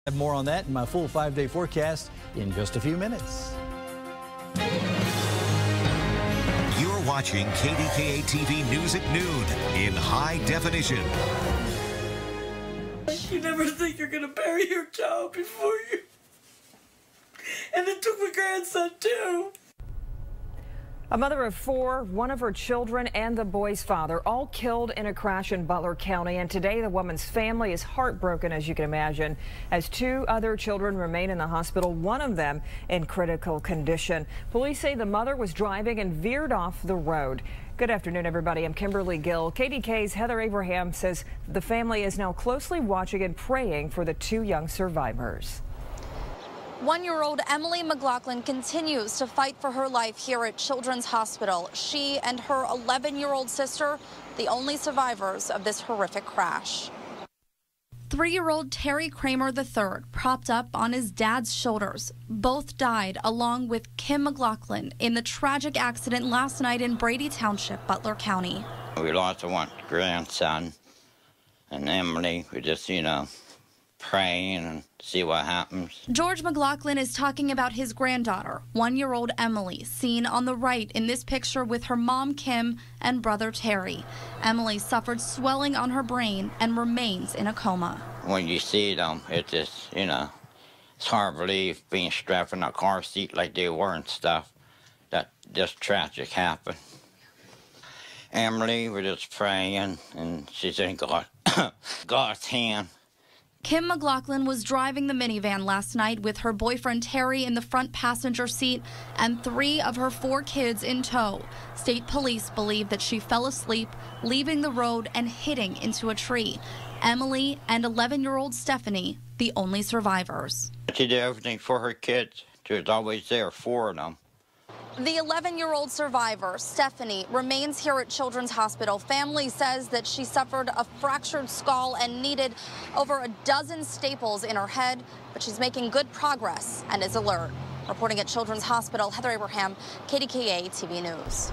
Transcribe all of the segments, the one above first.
Have more on that in my full 5-day forecast in just a few minutes. You're watching KDKA TV News at noon in high definition. You never think you're going to bury your child before you. And it took my grandson too. A mother of 4, one of her children and the boy's father, all killed in a crash in Butler County. And today the woman's family is heartbroken, as you can imagine, as 2 other children remain in the hospital, one of them in critical condition. Police say the mother was driving and veered off the road. Good afternoon, everybody. I'm Kimberly Gill. KDKA's Heather Abraham says the family is now closely watching and praying for the 2 young survivors. 1-year-old Emily McLaughlin continues to fight for her life here at Children's Hospital. She and her 11-year-old sister, the only survivors of this horrific crash. 3-year-old Terry Kramer III propped up on his dad's shoulders. Both died along with Kim McLaughlin in the tragic accident last night in Brady Township, Butler County. We lost one grandson, and Emily, we just, praying and see what happens. George McLaughlin is talking about his granddaughter, 1-year-old Emily, seen on the right in this picture with her mom, Kim, and brother, Terry. Emily suffered swelling on her brain and remains in a coma. When you see them, it just, it's hard to believe being strapped in a car seat like they were and stuff, that this tragic happened. Emily, we're just praying, and she's in God's hand. Kim McLaughlin was driving the minivan last night with her boyfriend Terry in the front passenger seat and 3 of her 4 kids in tow. State police believe that she fell asleep, leaving the road and hitting into a tree. Emily and 11-year-old Stephanie, the only survivors. She did everything for her kids. She was always there for them. The 11-year-old survivor, Stephanie, remains here at Children's Hospital. Family says that she suffered a fractured skull and needed over a dozen staples in her head, but she's making good progress and is alert. Reporting at Children's Hospital, Heather Abraham, KDKA TV News.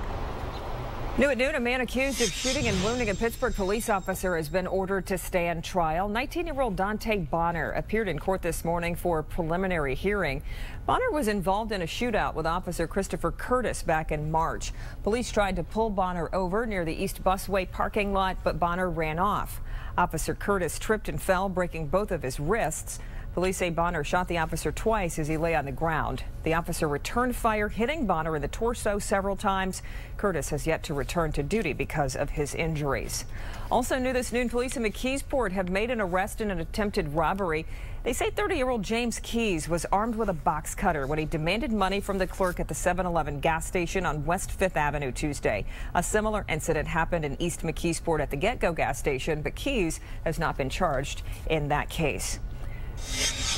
New at noon, a man accused of shooting and wounding a Pittsburgh police officer has been ordered to stand trial. 19-year-old Dante Bonner appeared in court this morning for a preliminary hearing. Bonner was involved in a shootout with Officer Christopher Curtis back in March. Police tried to pull Bonner over near the East Busway parking lot, but Bonner ran off. Officer Curtis tripped and fell, breaking both of his wrists. Police say Bonner shot the officer twice as he lay on the ground. The officer returned fire, hitting Bonner in the torso several times. Curtis has yet to return to duty because of his injuries. Also new this noon, police in McKeesport have made an arrest in an attempted robbery. They say 30-year-old James Keys was armed with a box cutter when he demanded money from the clerk at the 7-Eleven gas station on West 5th Avenue Tuesday. A similar incident happened in East McKeesport at the Get-Go gas station, but Keys has not been charged in that case.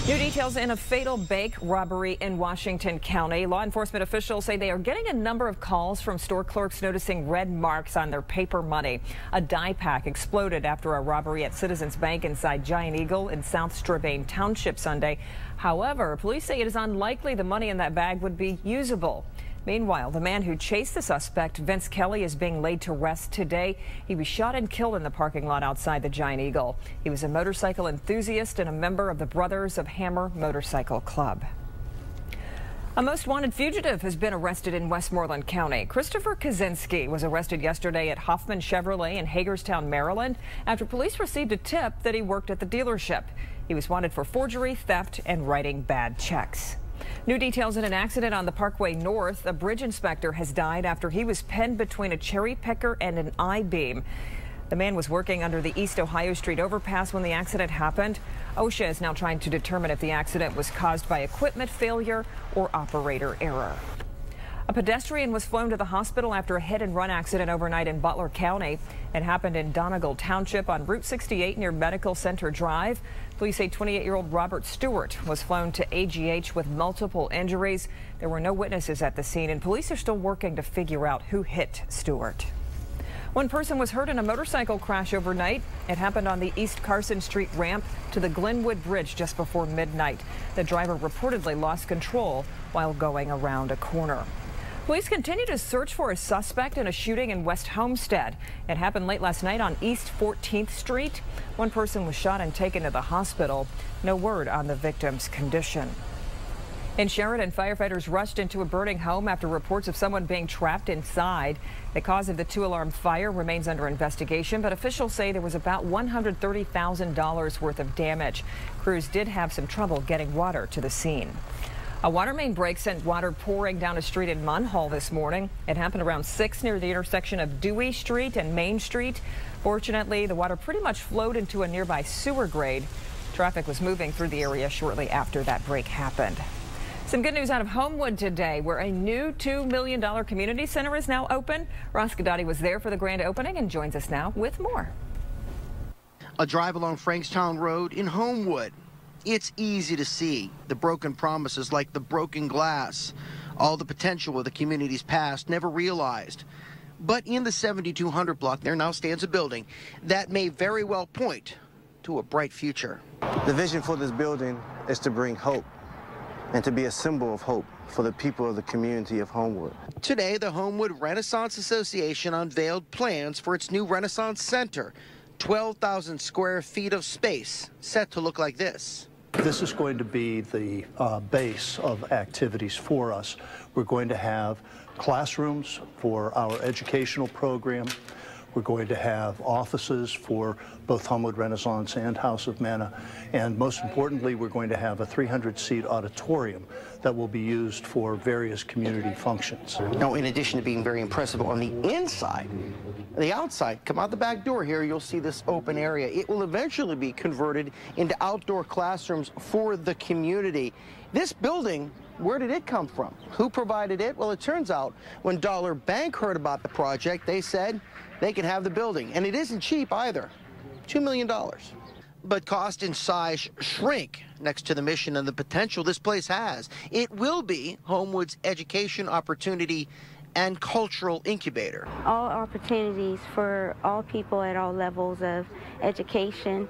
New details in a fatal bank robbery in Washington County. Law enforcement officials say they are getting a number of calls from store clerks noticing red marks on their paper money. A die pack exploded after a robbery at Citizens Bank inside Giant Eagle in South Strabane Township Sunday. However, police say it is unlikely the money in that bag would be usable. Meanwhile, the man who chased the suspect, Vince Kelly, is being laid to rest today. He was shot and killed in the parking lot outside the Giant Eagle. He was a motorcycle enthusiast and a member of the Brothers of Hammer Motorcycle Club. A most wanted fugitive has been arrested in Westmoreland County. Christopher Kaczynski was arrested yesterday at Hoffman Chevrolet in Hagerstown, Maryland, after police received a tip that he worked at the dealership. He was wanted for forgery, theft, and writing bad checks. New details in an accident on the Parkway North. A bridge inspector has died after he was pinned between a cherry picker and an I-beam. The man was working under the East Ohio Street overpass when the accident happened. OSHA is now trying to determine if the accident was caused by equipment failure or operator error. A pedestrian was flown to the hospital after a hit-and-run accident overnight in Butler County. It happened in Donegal Township on Route 68 near Medical Center Drive. Police say 28-year-old Robert Stewart was flown to AGH with multiple injuries. There were no witnesses at the scene, and police are still working to figure out who hit Stewart. One person was hurt in a motorcycle crash overnight. It happened on the East Carson Street ramp to the Glenwood Bridge just before midnight. The driver reportedly lost control while going around a corner. Police continue to search for a suspect in a shooting in West Homestead. It happened late last night on East 14th Street. One person was shot and taken to the hospital. No word on the victim's condition. In Sheridan, firefighters rushed into a burning home after reports of someone being trapped inside. The cause of the two-alarm fire remains under investigation, but officials say there was about $130,000 worth of damage. Crews did have some trouble getting water to the scene. A water main break sent water pouring down a street in Munhall this morning. It happened around 6 near the intersection of Dewey Street and Main Street. Fortunately, the water pretty much flowed into a nearby sewer grade. Traffic was moving through the area shortly after that break happened. Some good news out of Homewood today, where a new $2 million community center is now open. Ross Gandolfini was there for the grand opening and joins us now with more. A drive along Frankstown Road in Homewood. It's easy to see the broken promises, like the broken glass, all the potential of the community's past never realized. But in the 7200 block, there now stands a building that may very well point to a bright future. The vision for this building is to bring hope and to be a symbol of hope for the people of the community of Homewood. Today, the Homewood Renaissance Association unveiled plans for its new Renaissance Center. 12,000 square feet of space set to look like this. This is going to be the base of activities for us. We're going to have classrooms for our educational program. We're going to have offices for both Homewood Renaissance and House of Manna. And most importantly, we're going to have a 300-seat auditorium that will be used for various community functions. Now, in addition to being very impressive on the inside, the outside, come out the back door here, you'll see this open area. It will eventually be converted into outdoor classrooms for the community. This building, where did it come from? Who provided it? Well, it turns out when Dollar Bank heard about the project, they said they could have the building. And it isn't cheap either, $2 million. But cost and size shrink next to the mission and the potential this place has. It will be Homewood's education opportunity and cultural incubator. All opportunities for all people at all levels of education,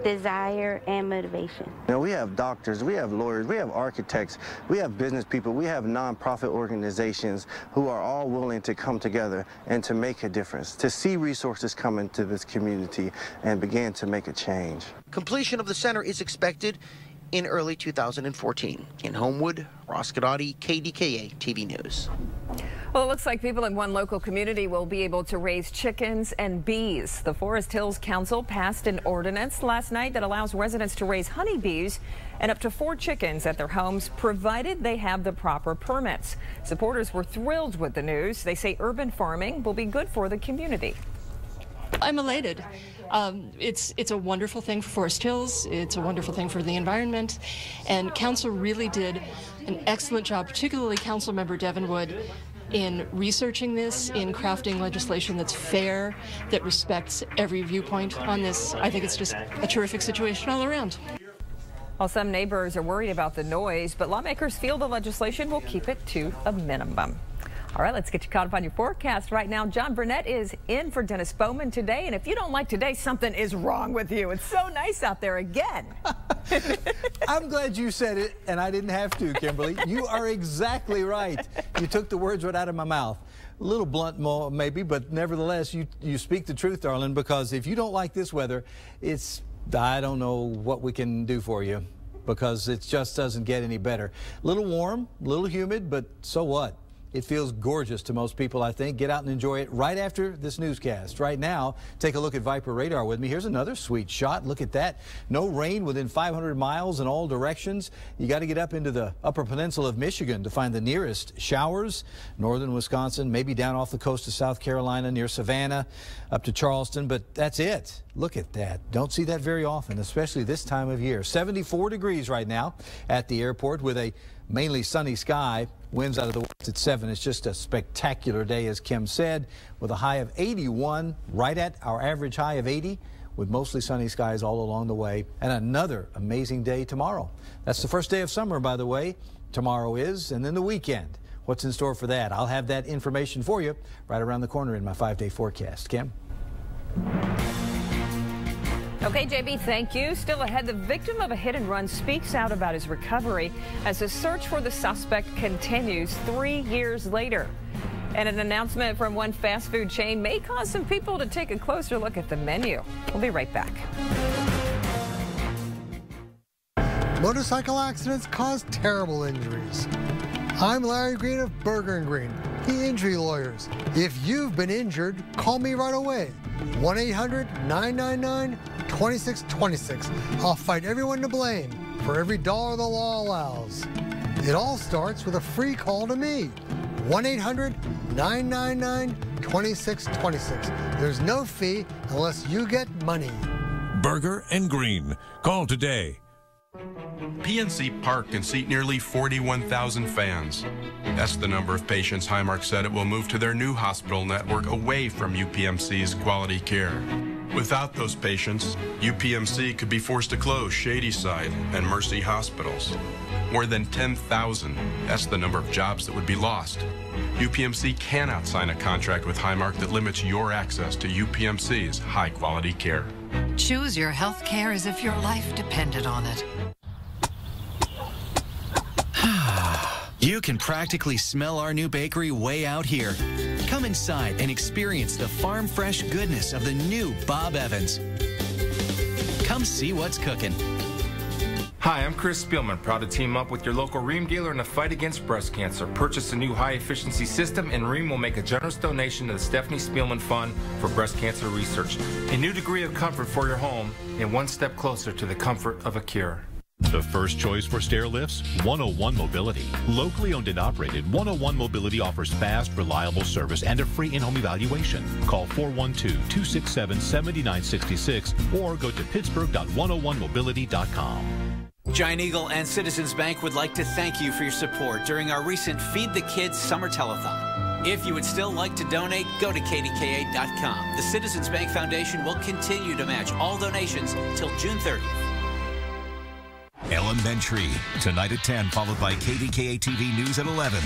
desire, and motivation. You know, we have doctors, we have lawyers, we have architects, we have business people, we have nonprofit organizations who are all willing to come together and to make a difference, to see resources come into this community and begin to make a change. Completion of the center is expected in early 2014. In Homewood, Ross Gandolfini, KDKA TV News. Well, it looks like people in one local community will be able to raise chickens and bees. The Forest Hills Council passed an ordinance last night that allows residents to raise honeybees and up to 4 chickens at their homes, provided they have the proper permits. Supporters were thrilled with the news. They say urban farming will be good for the community. I'm elated. It's a wonderful thing for Forest Hills. It's a wonderful thing for the environment. And council really did an excellent job, particularly Councilmember Devin Wood, in researching this, in crafting legislation that's fair, that respects every viewpoint on this. I think it's just a terrific situation all around. Well, some neighbors are worried about the noise, but lawmakers feel the legislation will keep it to a minimum. All right, let's get you caught up on your forecast right now. John Burnett is in for Dennis Bowman today, and if you don't like today, something is wrong with you. It's so nice out there again. I'm glad you said it, and I didn't have to, Kimberly. You are exactly right. You took the words right out of my mouth. A little blunt more, maybe, but nevertheless, you speak the truth, darling, because if you don't like this weather, I don't know what we can do for you, because it just doesn't get any better. A little warm, a little humid, but so what? It feels gorgeous to most people, I think. Get out and enjoy it right after this newscast. Right now, take a look at Viper radar with me. Here's another sweet shot. Look at that. No rain within 500 miles in all directions. You got to get up into the upper peninsula of Michigan to find the nearest showers. Northern Wisconsin, maybe down off the coast of South Carolina near Savannah, up to Charleston, but that's it. Look at that. Don't see that very often, especially this time of year. 74 degrees right now at the airport with a mainly sunny sky. Winds out of the west at 7. It's just a spectacular day, as Kim said, with a high of 81, right at our average high of 80, with mostly sunny skies all along the way. And another amazing day tomorrow. That's the first day of summer, by the way. Tomorrow is, and then the weekend. What's in store for that? I'll have that information for you right around the corner in my 5-day forecast. Kim? Okay, JB, thank you. Still ahead, the victim of a hit and run speaks out about his recovery as the search for the suspect continues 3 years later. And an announcement from one fast food chain may cause some people to take a closer look at the menu. We'll be right back. Motorcycle accidents cause terrible injuries. I'm Larry Green of Berger & Green, the injury lawyers. If you've been injured, call me right away. 1-800-999-2626. I'll fight everyone to blame for every dollar the law allows. It all starts with a free call to me. 1-800-999-2626. There's no fee unless you get money. Berger & Green. Call today. PNC Park can seat nearly 41,000 fans. That's the number of patients Highmark said it will move to their new hospital network away from UPMC's quality care. Without those patients, UPMC could be forced to close Shadyside and Mercy hospitals. More than 10,000. That's the number of jobs that would be lost. UPMC cannot sign a contract with Highmark that limits your access to UPMC's high-quality care. Choose your health care as if your life depended on it. You can practically smell our new bakery way out here. Come inside and experience the farm fresh goodness of the new Bob Evans. Come see what's cooking. Hi, I'm Chris Spielman, proud to team up with your local Rheem dealer in the fight against breast cancer. Purchase a new high-efficiency system, and Rheem will make a generous donation to the Stephanie Spielman Fund for Breast Cancer Research. A new degree of comfort for your home, and one step closer to the comfort of a cure. The first choice for stair lifts? 101 Mobility. Locally owned and operated, 101 Mobility offers fast, reliable service and a free in-home evaluation. Call 412-267-7966 or go to pittsburgh.101mobility.com. Giant Eagle and Citizens Bank would like to thank you for your support during our recent Feed the Kids Summer Telethon. If you would still like to donate, go to KDKA.com. The Citizens Bank Foundation will continue to match all donations till June 30th. Elementary, tonight at 10, followed by KDKA TV News at 11.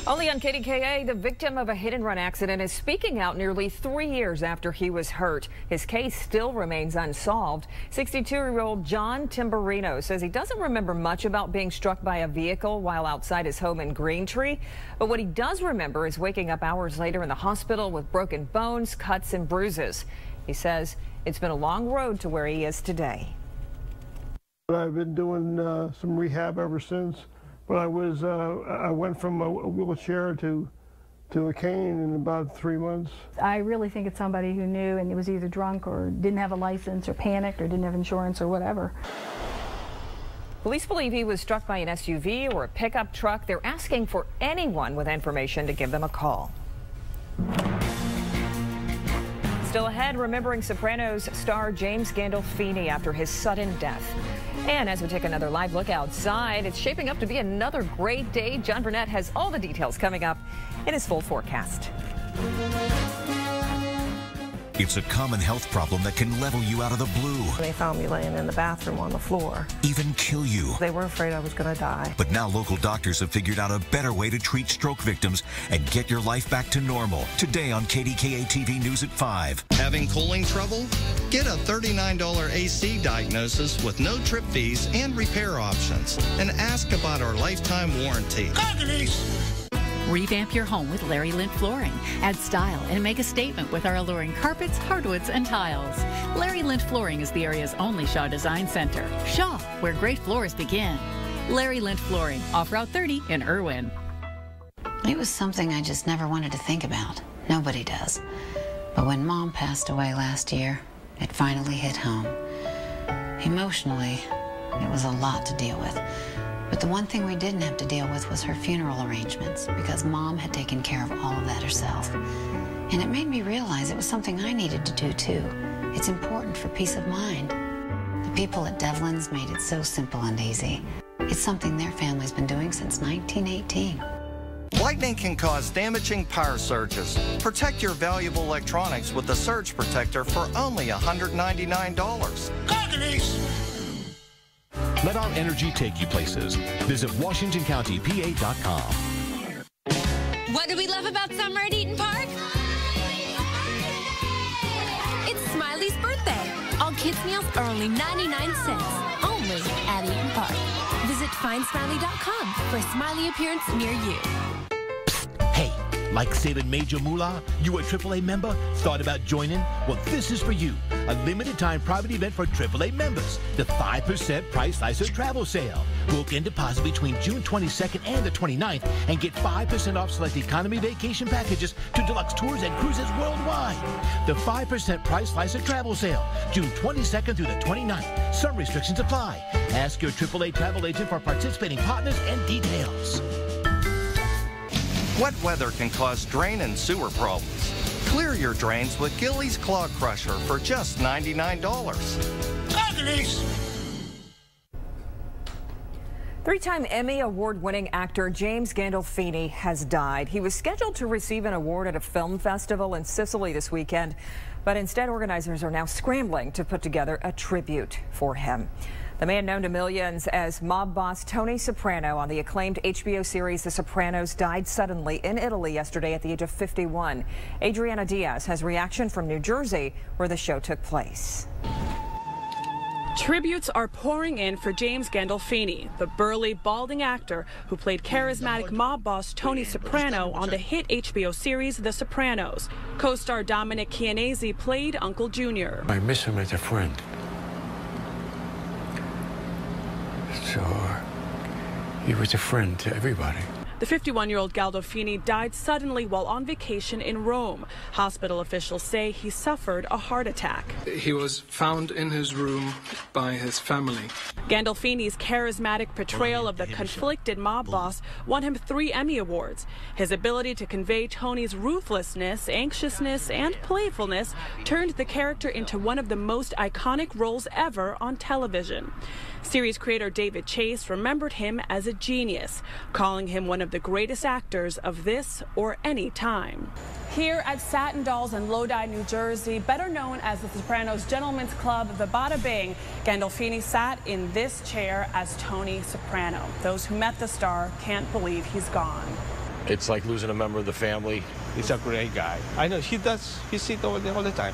Only on KDKA, the victim of a hit-and-run accident is speaking out nearly 3 years after he was hurt. His case still remains unsolved. 62-year-old John Timberino says he doesn't remember much about being struck by a vehicle while outside his home in Greentree. But what he does remember is waking up hours later in the hospital with broken bones, cuts, and bruises. He says it's been a long road to where he is today. I've been doing some rehab ever since. But I went from a wheelchair to a cane in about 3 months. I really think it's somebody who knew and was either drunk or didn't have a license or panicked or didn't have insurance or whatever. Police believe he was struck by an SUV or a pickup truck. They're asking for anyone with information to give them a call. Still ahead, remembering Sopranos star James Gandolfini after his sudden death. And as we take another live look outside, it's shaping up to be another great day. John Burnett has all the details coming up in his full forecast. It's a common health problem that can level you out of the blue. They found me laying in the bathroom on the floor. Even kill you. They were afraid I was going to die. But now local doctors have figured out a better way to treat stroke victims and get your life back to normal. Today on KDKA TV News at 5. Having cooling trouble? Get a $39 AC diagnosis with no trip fees and repair options. And ask about our lifetime warranty. Revamp your home with Larry Lint Flooring. Add style and make a statement with our alluring carpets, hardwoods, and tiles. Larry Lint Flooring is the area's only Shaw Design Center. Shaw, where great floors begin. Larry Lint Flooring, off Route 30 in Irwin. It was something I just never wanted to think about. Nobody does. But when Mom passed away last year, it finally hit home. Emotionally, it was a lot to deal with. But the one thing we didn't have to deal with was her funeral arrangements, because Mom had taken care of all of that herself. And it made me realize it was something I needed to do too. It's important for peace of mind. The people at Devlin's made it so simple and easy. It's something their family's been doing since 1918. Lightning can cause damaging power surges. Protect your valuable electronics with the surge protector for only $199. Let our energy take you places. Visit WashingtonCountyPA.com. What do we love about summer at Eaton Park? are only 99 cents, only at Eaton Park. Visit findsmiley.com for a smiley appearance near you. Hey, like saving major moolah? You a AAA member? Thought about joining? Well, this is for you. A limited time private event for AAA members. The 5% Price Slicer travel sale. Book and deposit between June 22nd and the 29th and get 5% off select economy vacation packages to deluxe tours and cruises worldwide. The 5% Price Slicer travel sale, June 22nd through the 29th. Some restrictions apply. Ask your AAA travel agent for participating partners and details. Wet weather can cause drain and sewer problems. Clear your drains with Gillies Clog Crusher for just $99. Three-time Emmy Award-winning actor James Gandolfini has died. He was scheduled to receive an award at a film festival in Sicily this weekend, but instead organizers are now scrambling to put together a tribute for him. The man known to millions as mob boss Tony Soprano on the acclaimed HBO series The Sopranos died suddenly in Italy yesterday at the age of 51. Adriana Diaz has reaction from New Jersey, where the show took place. Tributes are pouring in for James Gandolfini, the burly, balding actor who played charismatic mob boss Tony Soprano on the hit HBO series The Sopranos. Co-star Dominic Chianese played Uncle Junior. I miss him as a friend. So, he was a friend to everybody. The 51-year-old Gandolfini died suddenly while on vacation in Rome. Hospital officials say he suffered a heart attack. He was found in his room by his family. Gandolfini's charismatic portrayal of the conflicted mob boss won him 3 Emmy Awards. His ability to convey Tony's ruthlessness, anxiousness, and playfulness turned the character into one of the most iconic roles ever on television. Series creator David Chase remembered him as a genius, calling him one of the greatest actors of this or any time. Here at Satin Dolls in Lodi, New Jersey, better known as the Sopranos Gentlemen's Club, the Bada Bing, Gandolfini sat in this chair as Tony Soprano. Those who met the star can't believe he's gone. It's like losing a member of the family. He's a great guy. I know, he sits all the time.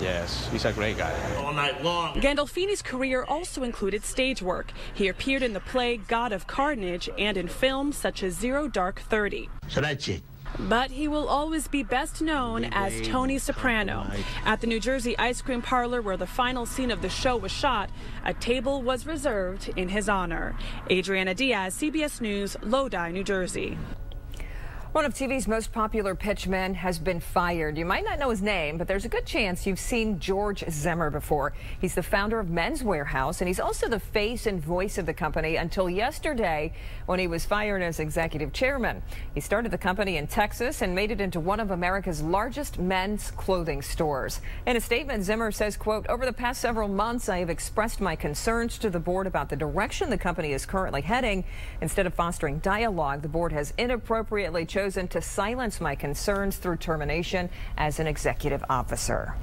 Yes, he's a great guy. All night long. Gandolfini's career also included stage work. He appeared in the play God of Carnage and in films such as Zero Dark 30. So that's it. But he will always be best known as Tony Soprano. At the New Jersey ice cream parlor where the final scene of the show was shot, a table was reserved in his honor. Adriana Diaz, CBS News, Lodi, New Jersey. One of TV's most popular pitchmen has been fired. You might not know his name, but there's a good chance you've seen George Zimmer before. He's the founder of Men's Wearhouse, and he's also the face and voice of the company until yesterday when he was fired as executive chairman. He started the company in Texas and made it into one of America's largest men's clothing stores. In a statement, Zimmer says, quote, "Over the past several months, I have expressed my concerns to the board about the direction the company is currently heading. Instead of fostering dialogue, the board has inappropriately chosen to silence my concerns through termination as an executive officer."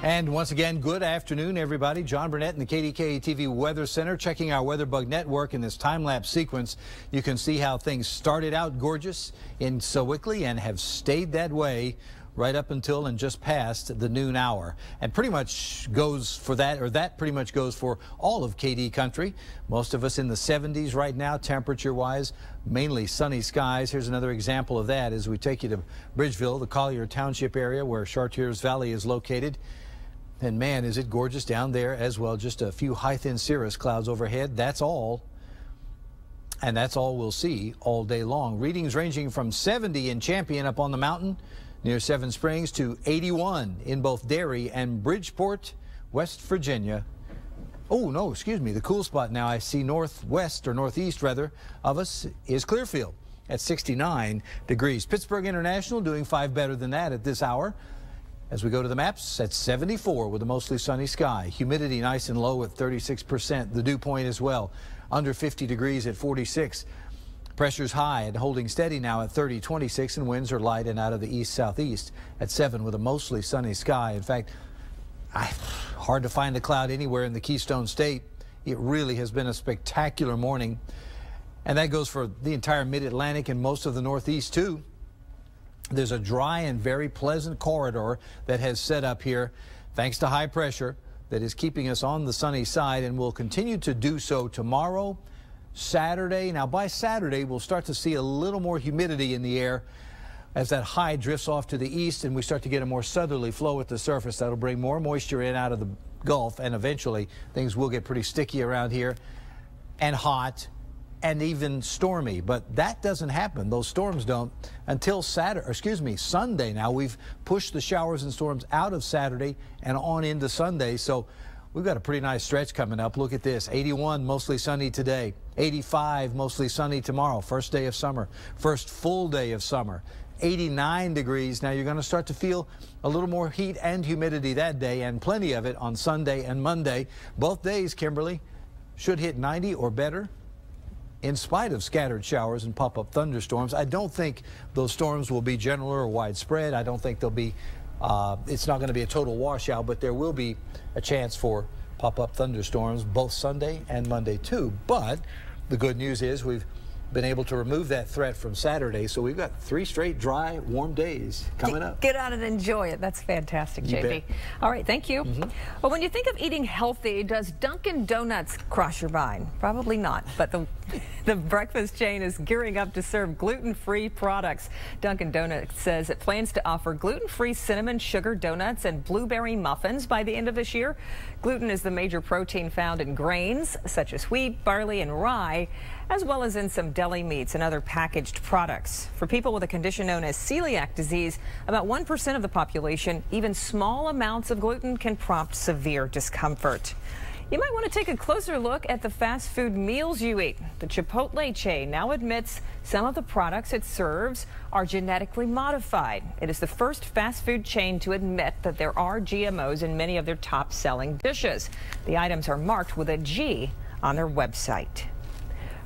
And once again, good afternoon, everybody. John Burnett in the KDKA TV Weather Center, checking our WeatherBug network. In this time-lapse sequence, you can see how things started out gorgeous in Sewickley and have stayed that way right up until and just past the noon hour. And pretty much goes for that, or that pretty much goes for all of KD country. Most of us in the 70s right now, temperature-wise, mainly sunny skies. Here's another example of that as we take you to Bridgeville, the Collier Township area where Chartiers Valley is located. And man, is it gorgeous down there as well. Just a few high-thin cirrus clouds overhead. That's all. And that's all we'll see all day long. Readings ranging from 70 in Champion up on the mountain near Seven Springs to 81 in both Derry and Bridgeport, West Virginia. Oh, no, excuse me. The cool spot now I see northwest, or northeast rather, of us is Clearfield at 69 degrees. Pittsburgh International doing 5 better than that at this hour. As we go to the maps, at 74 with a mostly sunny sky. Humidity nice and low at 36%. The dew point as well, under 50 degrees at 46. Pressure's high and holding steady now at 30, 26, and winds are light and out of the east-southeast at 7 with a mostly sunny sky. In fact, hard to find a cloud anywhere in the Keystone State. It really has been a spectacular morning, and that goes for the entire mid-Atlantic and most of the Northeast, too. There's a dry and very pleasant corridor that has set up here thanks to high pressure that is keeping us on the sunny side and will continue to do so tomorrow, Saturday. Now by Saturday, we'll start to see a little more humidity in the air as that high drifts off to the east and we start to get a more southerly flow at the surface. That'll bring more moisture in out of the Gulf, and eventually things will get pretty sticky around here and hot and even stormy. But that doesn't happen. Those storms don't until Sunday. Now we've pushed the showers and storms out of Saturday and on into Sunday. So we've got a pretty nice stretch coming up. Look at this. 81 mostly sunny today. 85 mostly sunny tomorrow. First day of summer. First full day of summer. 89 degrees. Now you're going to start to feel a little more heat and humidity that day, and plenty of it on Sunday and Monday. Both days, Kimberly, should hit 90 or better in spite of scattered showers and pop-up thunderstorms. I don't think those storms will be general or widespread. I don't think they'll be, it's not going to be a total washout, but there will be a chance for pop-up thunderstorms both Sunday and Monday too. But the good news is we've been able to remove that threat from Saturday, so we've got 3 straight dry, warm days coming up. Get out and enjoy it. That's fantastic, JP. All right, thank you. Well, when you think of eating healthy, does Dunkin' Donuts cross your mind? Probably not, but the breakfast chain is gearing up to serve gluten-free products. Dunkin' Donuts says it plans to offer gluten-free cinnamon sugar donuts and blueberry muffins by the end of this year. Gluten is the major protein found in grains such as wheat, barley, and rye, as well as in some deli meats and other packaged products. For people with a condition known as celiac disease, about 1% of the population, even small amounts of gluten can prompt severe discomfort. You might want to take a closer look at the fast food meals you eat. The Chipotle chain now admits some of the products it serves are genetically modified. It is the first fast food chain to admit that there are GMOs in many of their top-selling dishes. The items are marked with a G on their website.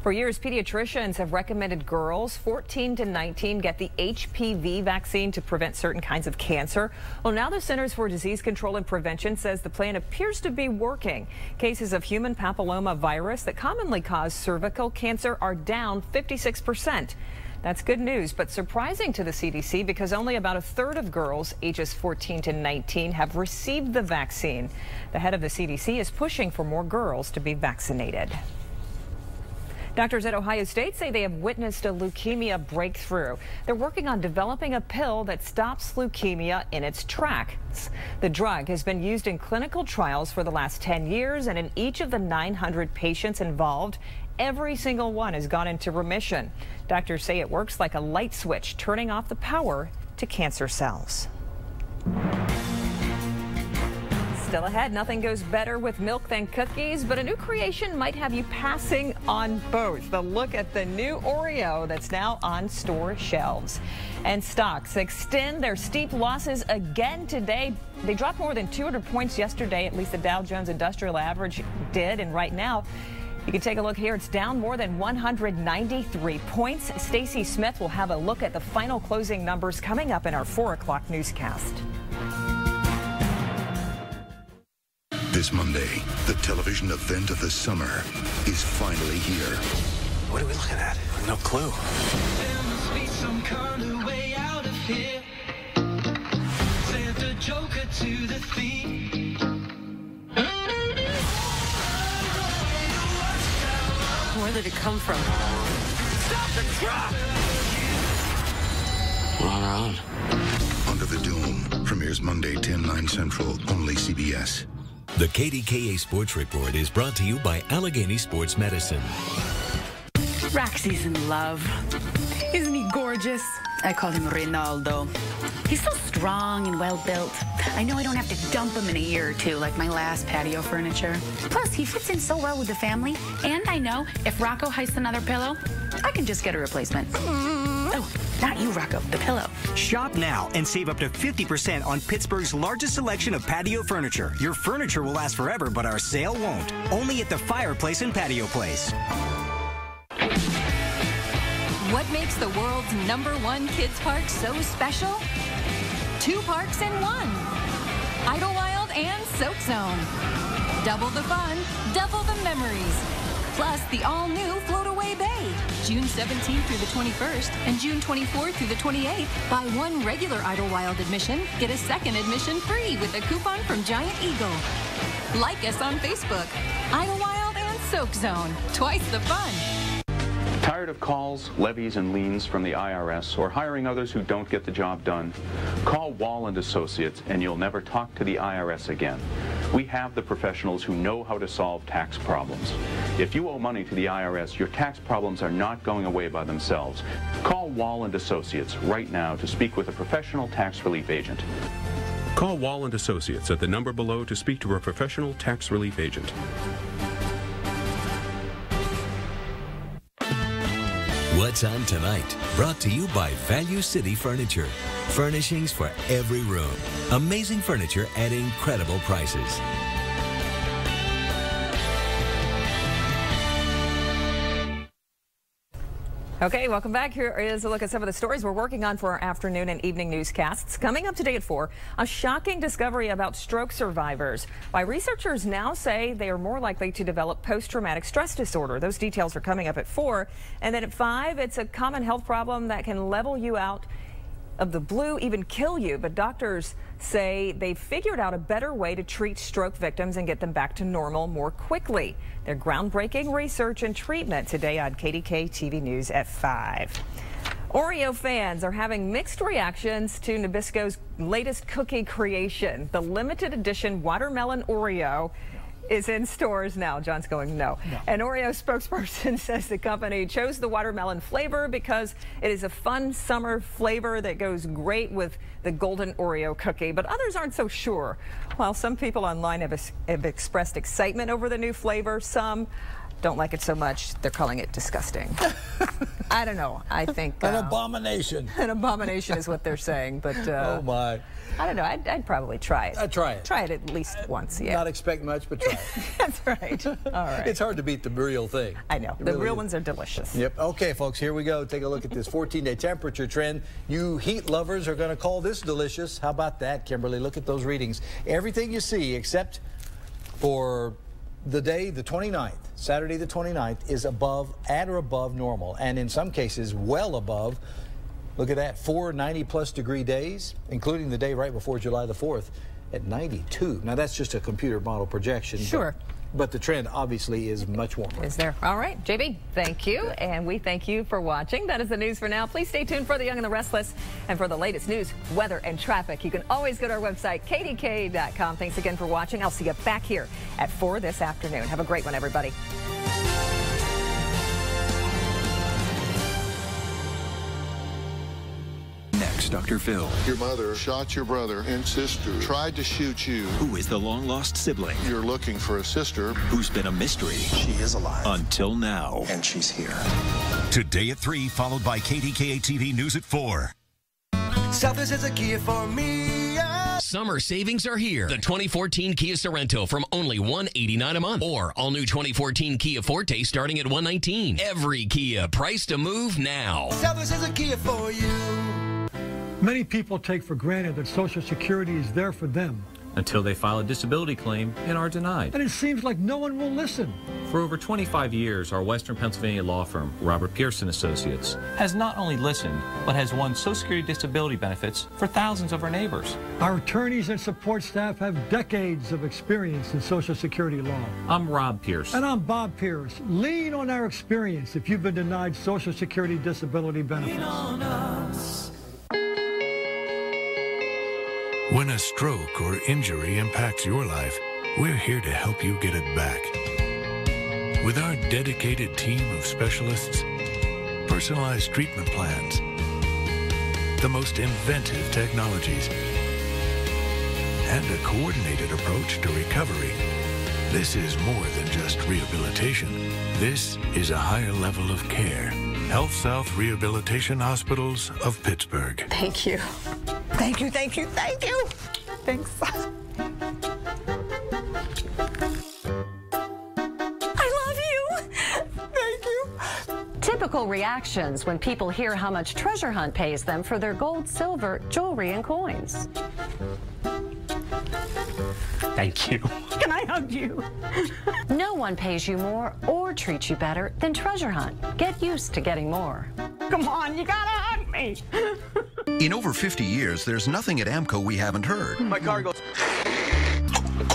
For years, pediatricians have recommended girls 14 to 19 get the HPV vaccine to prevent certain kinds of cancer. Well, now the Centers for Disease Control and Prevention says the plan appears to be working. Cases of human papilloma virus that commonly cause cervical cancer are down 56%. That's good news, but surprising to the CDC because only about a third of girls ages 14 to 19 have received the vaccine. The head of the CDC is pushing for more girls to be vaccinated. Doctors at Ohio State say they have witnessed a leukemia breakthrough. They're working on developing a pill that stops leukemia in its tracks. The drug has been used in clinical trials for the last 10 years, and in each of the 900 patients involved, every single one has gone into remission. Doctors say it works like a light switch, turning off the power to cancer cells. Still ahead, nothing goes better with milk than cookies, but a new creation might have you passing on both. A look at the new Oreo that's now on store shelves. And stocks extend their steep losses again today. They dropped more than 200 points yesterday, at least the Dow Jones Industrial Average did, and right now, you can take a look here. It's down more than 193 points. Stacy Smith will have a look at the final closing numbers coming up in our 4 o'clock newscast. This Monday, the television event of the summer is finally here. What are we looking at? No clue. There must be some kind of way out of here. Send the Joker to the thief. Where did it come from? Stop the truck! We're on our own. Under the Dome premieres Monday, 10/9 Central, only CBS. The KDKA Sports Report is brought to you by Allegheny Sports Medicine. Roxy's in love. Isn't he gorgeous? I call him Ronaldo. He's so strong and well-built. I know I don't have to dump him in a year or two like my last patio furniture. Plus, he fits in so well with the family. And I know if Rocco heists another pillow, I can just get a replacement. Oh, not you, Rocco, the pillow. Shop now and save up to 50% on Pittsburgh's largest selection of patio furniture. Your furniture will last forever, but our sale won't. Only at the Fireplace and Patio Place. What makes the world's #1 kids park so special? 2 parks in 1. Idlewild and Soak Zone. Double the fun, double the memories. Plus, the all-new Float Away Bay, June 17th through the 21st and June 24th through the 28th. Buy one regular Idlewild admission, get a second admission free with a coupon from Giant Eagle. Like us on Facebook, Idlewild and Soak Zone, twice the fun. Tired of calls, levies, and liens from the IRS or hiring others who don't get the job done? Call Wall & Associates and you'll never talk to the IRS again. We have the professionals who know how to solve tax problems. If you owe money to the IRS, your tax problems are not going away by themselves. Call Wall & Associates right now to speak with a professional tax relief agent. Call Wall & Associates at the number below to speak to a professional tax relief agent. What's on tonight? Brought to you by Value City Furniture. Furnishings for every room. Amazing furniture at incredible prices. Okay, welcome back. Here is a look at some of the stories we're working on for our afternoon and evening newscasts. Coming up today at 4, a shocking discovery about stroke survivors. Why researchers now say they are more likely to develop post-traumatic stress disorder. Those details are coming up at 4. And then at 5, it's a common health problem that can level you out of the blue, even kill you. But doctors say they've figured out a better way to treat stroke victims and get them back to normal more quickly. Their groundbreaking research and treatment today on KDKA TV News at 5. Oreo fans are having mixed reactions to Nabisco's latest cookie creation. The limited edition watermelon Oreo is in stores now. John's going, no. An Oreo spokesperson says the company chose the watermelon flavor because it is a fun summer flavor that goes great with the golden Oreo cookie, but others aren't so sure. While some people online have expressed excitement over the new flavor, some don't like it so much they're calling it disgusting. I don't know. I think an abomination. An abomination is what they're saying, but oh my. I don't know. I'd probably try it. I'd try it. Try it at least once, yeah. Not expect much, but try it. That's right. All right. It's hard to beat the real thing. I know. The real ones are delicious. Yep. Okay, folks, here we go. Take a look at this 14-day temperature trend. You heat lovers are going to call this delicious. How about that, Kimberly? Look at those readings. Everything you see except for the day, the 29th, Saturday the 29th, is at or above normal, and in some cases well above. Look at that, 4 90-plus degree days, including the day right before July the 4th at 92. Now, that's just a computer model projection. Sure. But the trend obviously is much warmer. Is there? All right, JB, thank you, and we thank you for watching. That is the news for now. Please stay tuned for The Young and the Restless, and for the latest news, weather, and traffic. You can always go to our website, KDKA.com. Thanks again for watching. I'll see you back here at 4 this afternoon. Have a great one, everybody. Dr. Phil. Your mother shot your brother and sister, tried to shoot you. Who is the long-lost sibling? You're looking for a sister. Who's been a mystery. She is alive. Until now. And she's here. Today at 3, followed by KDKA TV News at 4. Selfish is a Kia for me. Summer savings are here. The 2014 Kia Sorento from only $189 a month. Or all new 2014 Kia Forte starting at $119. Every Kia priced to move now. Selfish is a Kia for you. Many people take for granted that Social Security is there for them. Until they file a disability claim and are denied. And it seems like no one will listen. For over 25 years, our Western Pennsylvania law firm, Robert Pearson Associates, has not only listened, but has won Social Security disability benefits for thousands of our neighbors. Our attorneys and support staff have decades of experience in Social Security law. I'm Rob Pierce. And I'm Bob Pierce. Lean on our experience if you've been denied Social Security disability benefits. Lean on us. When a stroke or injury impacts your life, we're here to help you get it back. With our dedicated team of specialists, personalized treatment plans, the most inventive technologies, and a coordinated approach to recovery, this is more than just rehabilitation. This is a higher level of care. Health South Rehabilitation Hospitals of Pittsburgh. Thank you. Thank you, thank you, thank you. Thanks. I love you. Thank you. Typical reactions when people hear how much Treasure Hunt pays them for their gold, silver, jewelry, and coins. Thank you. Can I hug you? No one pays you more or treats you better than Treasure Hunt. Get used to getting more. Come on, you gotta hug me. In over 50 years, there's nothing at AMCO we haven't heard My car goes...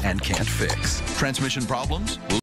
and can't fix. Transmission problems?